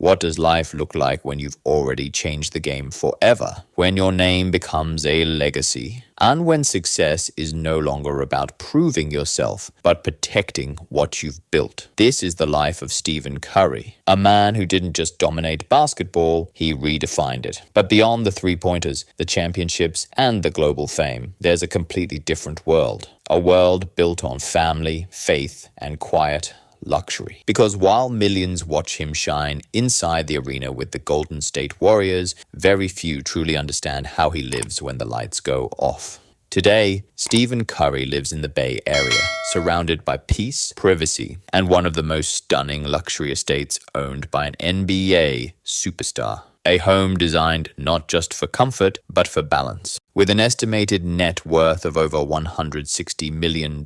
What does life look like when you've already changed the game forever? When your name becomes a legacy? And when success is no longer about proving yourself, but protecting what you've built? This is the life of Stephen Curry, a man who didn't just dominate basketball, he redefined it. But beyond the three-pointers, the championships, and the global fame, there's a completely different world. A world built on family, faith, and quiet luxury. Because while millions watch him shine inside the arena with the Golden State Warriors, very few truly understand how he lives when the lights go off. Today, Stephen Curry lives in the Bay Area, surrounded by peace, privacy, and one of the most stunning luxury estates owned by an NBA superstar. A home designed not just for comfort, but for balance. With an estimated net worth of over $160 million,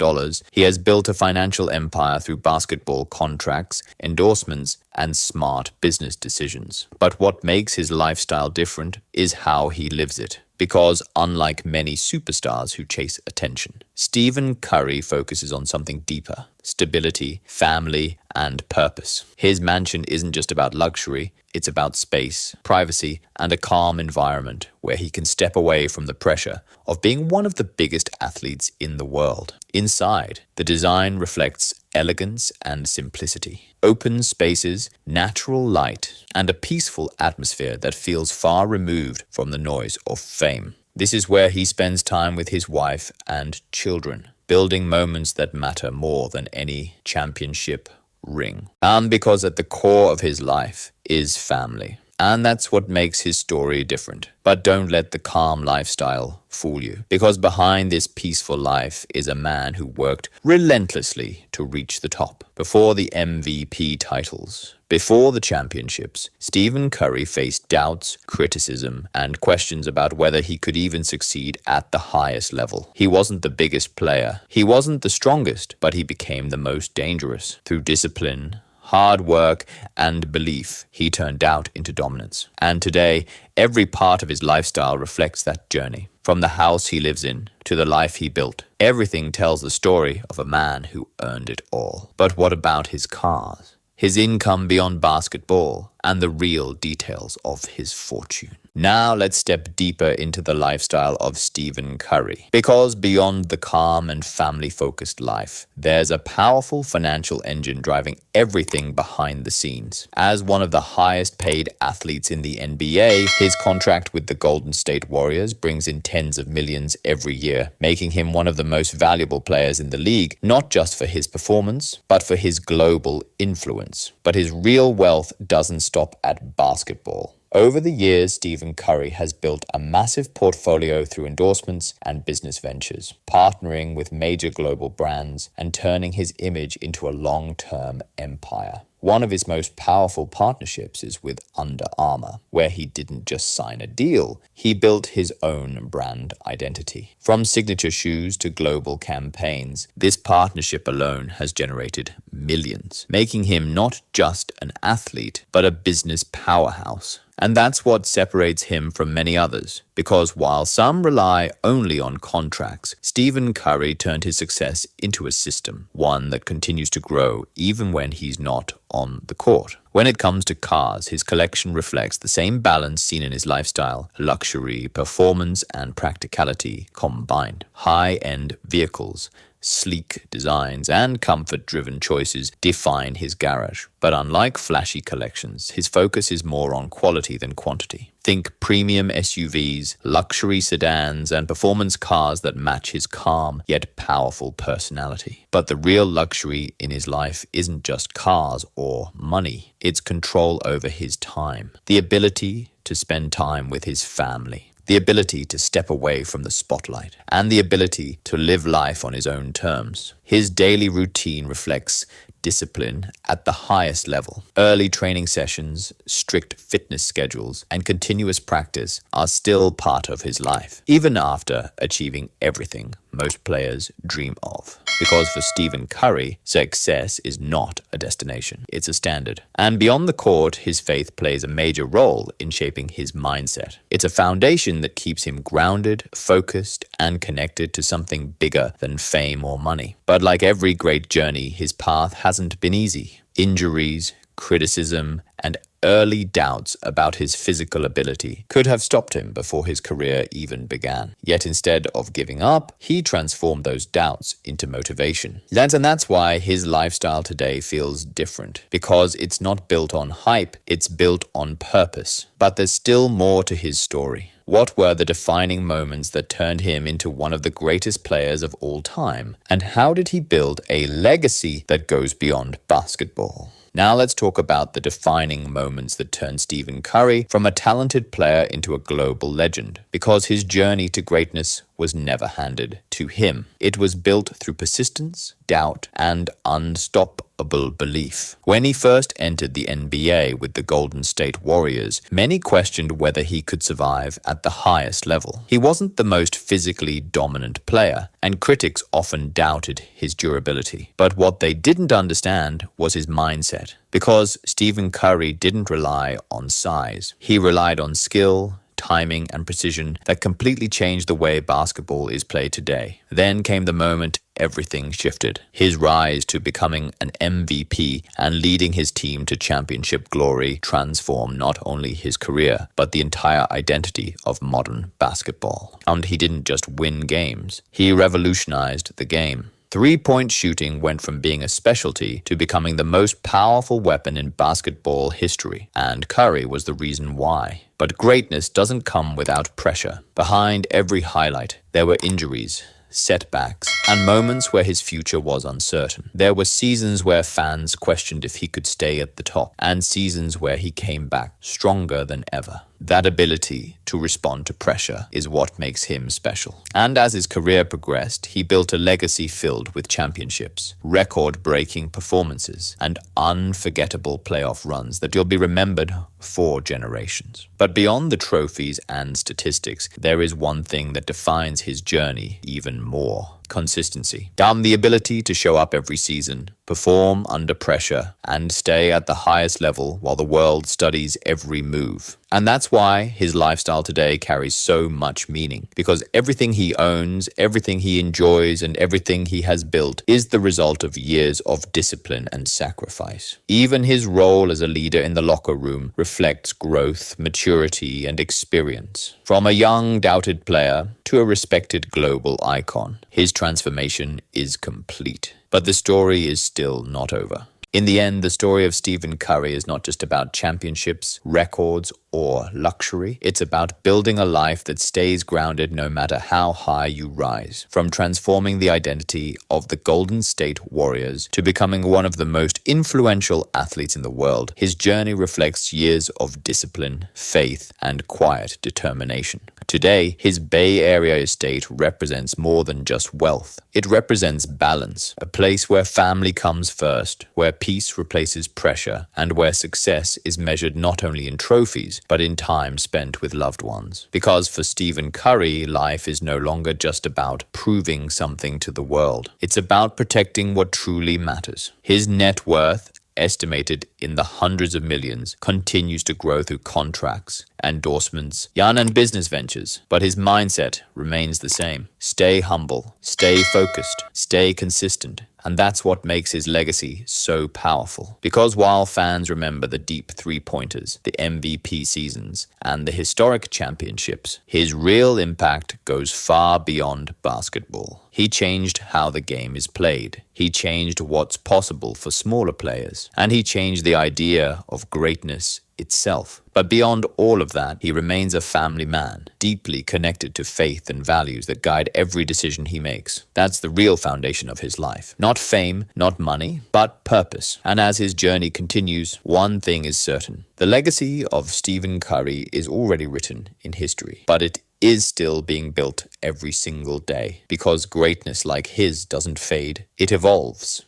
he has built a financial empire through basketball contracts, endorsements, and smart business decisions. But what makes his lifestyle different is how he lives it. Because unlike many superstars who chase attention, Stephen Curry focuses on something deeper: stability, family, and purpose. His mansion isn't just about luxury, it's about space, privacy, and a calm environment where he can step away from the pressure of being one of the biggest athletes in the world. Inside, the design reflects elegance and simplicity. Open spaces, natural light, and a peaceful atmosphere that feels far removed from the noise of fame. This is where he spends time with his wife and children, building moments that matter more than any championship ring. And because at the core of his life is family. And that's what makes his story different. But don't let the calm lifestyle fool you, because behind this peaceful life is a man who worked relentlessly to reach the top. Before the MVP titles, before the championships, Stephen Curry faced doubts, criticism, and questions about whether he could even succeed at the highest level. He wasn't the biggest player, he wasn't the strongest, but he became the most dangerous. Through discipline, hard work, and belief, he turned doubt into dominance. And today, every part of his lifestyle reflects that journey. From the house he lives in to the life he built, everything tells the story of a man who earned it all. But what about his cars? His income beyond basketball, and the real details of his fortune. Now let's step deeper into the lifestyle of Stephen Curry. Because beyond the calm and family-focused life, there's a powerful financial engine driving everything behind the scenes. As one of the highest-paid athletes in the NBA, his contract with the Golden State Warriors brings in tens of millions every year, making him one of the most valuable players in the league, not just for his performance, but for his global influence. But his real wealth doesn't stop at basketball. Over the years, Stephen Curry has built a massive portfolio through endorsements and business ventures, partnering with major global brands and turning his image into a long-term empire. One of his most powerful partnerships is with Under Armour, where he didn't just sign a deal, he built his own brand identity. From signature shoes to global campaigns, this partnership alone has generated millions, making him not just an athlete, but a business powerhouse. And that's what separates him from many others, because while some rely only on contracts, Stephen Curry turned his success into a system, one that continues to grow even when he's not on the court. When it comes to cars, his collection reflects the same balance seen in his lifestyle: luxury, performance, and practicality combined. High-end vehicles, sleek designs, and comfort-driven choices define his garage. But unlike flashy collections, his focus is more on quality than quantity. Think premium SUVs, luxury sedans, and performance cars that match his calm yet powerful personality. But the real luxury in his life isn't just cars or money. It's control over his time, the ability to spend time with his family, the ability to step away from the spotlight, and the ability to live life on his own terms. His daily routine reflects discipline at the highest level. Early training sessions, strict fitness schedules, and continuous practice are still part of his life, even after achieving everything most players dream of. Because for Stephen Curry, success is not a destination, it's a standard. And beyond the court, his faith plays a major role in shaping his mindset. It's a foundation that keeps him grounded, focused, and connected to something bigger than fame or money. But like every great journey, his path hasn't been easy. Injuries, criticism, and early doubts about his physical ability could have stopped him before his career even began. Yet instead of giving up, he transformed those doubts into motivation. And that's why his lifestyle today feels different, because it's not built on hype, it's built on purpose. But there's still more to his story. What were the defining moments that turned him into one of the greatest players of all time? And how did he build a legacy that goes beyond basketball? Now let's talk about the defining moments that turned Stephen Curry from a talented player into a global legend, because his journey to greatness was never handed to him. It was built through persistence, doubt, and unstoppable belief. When he first entered the NBA with the Golden State Warriors, many questioned whether he could survive at the highest level. He wasn't the most physically dominant player, and critics often doubted his durability. But what they didn't understand was his mindset, because Stephen Curry didn't rely on size. He relied on skill, timing, and precision that completely changed the way basketball is played today. Then came the moment everything shifted. His rise to becoming an MVP and leading his team to championship glory transformed not only his career, but the entire identity of modern basketball. And he didn't just win games, he revolutionized the game. Three-point shooting went from being a specialty to becoming the most powerful weapon in basketball history, and Curry was the reason why. But greatness doesn't come without pressure. Behind every highlight, there were injuries, setbacks, and moments where his future was uncertain. There were seasons where fans questioned if he could stay at the top, and seasons where he came back stronger than ever. That ability to respond to pressure is what makes him special. And as his career progressed, he built a legacy filled with championships, record-breaking performances, and unforgettable playoff runs that will be remembered for generations. But beyond the trophies and statistics, there is one thing that defines his journey even more: consistency. The ability to show up every season, perform under pressure, and stay at the highest level while the world studies every move. And that's why his lifestyle today carries so much meaning, because everything he owns, everything he enjoys, and everything he has built is the result of years of discipline and sacrifice. Even his role as a leader in the locker room reflects growth, maturity, and experience. From a young, doubted player to a respected global icon, his transformation is complete. But the story is still not over. In the end, the story of Stephen Curry is not just about championships, records, or luxury. It's about building a life that stays grounded no matter how high you rise. From transforming the identity of the Golden State Warriors to becoming one of the most influential athletes in the world, his journey reflects years of discipline, faith, and quiet determination. Today, his Bay Area estate represents more than just wealth. It represents balance, a place where family comes first, where peace replaces pressure, and where success is measured not only in trophies, but in time spent with loved ones. Because for Stephen Curry, life is no longer just about proving something to the world. It's about protecting what truly matters. His net worth, estimated in the hundreds of millions, continues to grow through contracts, endorsements, and business ventures. But his mindset remains the same. Stay humble, stay focused, stay consistent. And that's what makes his legacy so powerful. Because while fans remember the deep three-pointers, the MVP seasons, and the historic championships, his real impact goes far beyond basketball. He changed how the game is played. He changed what's possible for smaller players. And he changed the idea of greatness itself. But beyond all of that, he remains a family man, deeply connected to faith and values that guide every decision he makes. That's the real foundation of his life. Not fame, not money, but purpose. And as his journey continues, one thing is certain. The legacy of Stephen Curry is already written in history, but it is still being built every single day, because greatness like his doesn't fade, it evolves.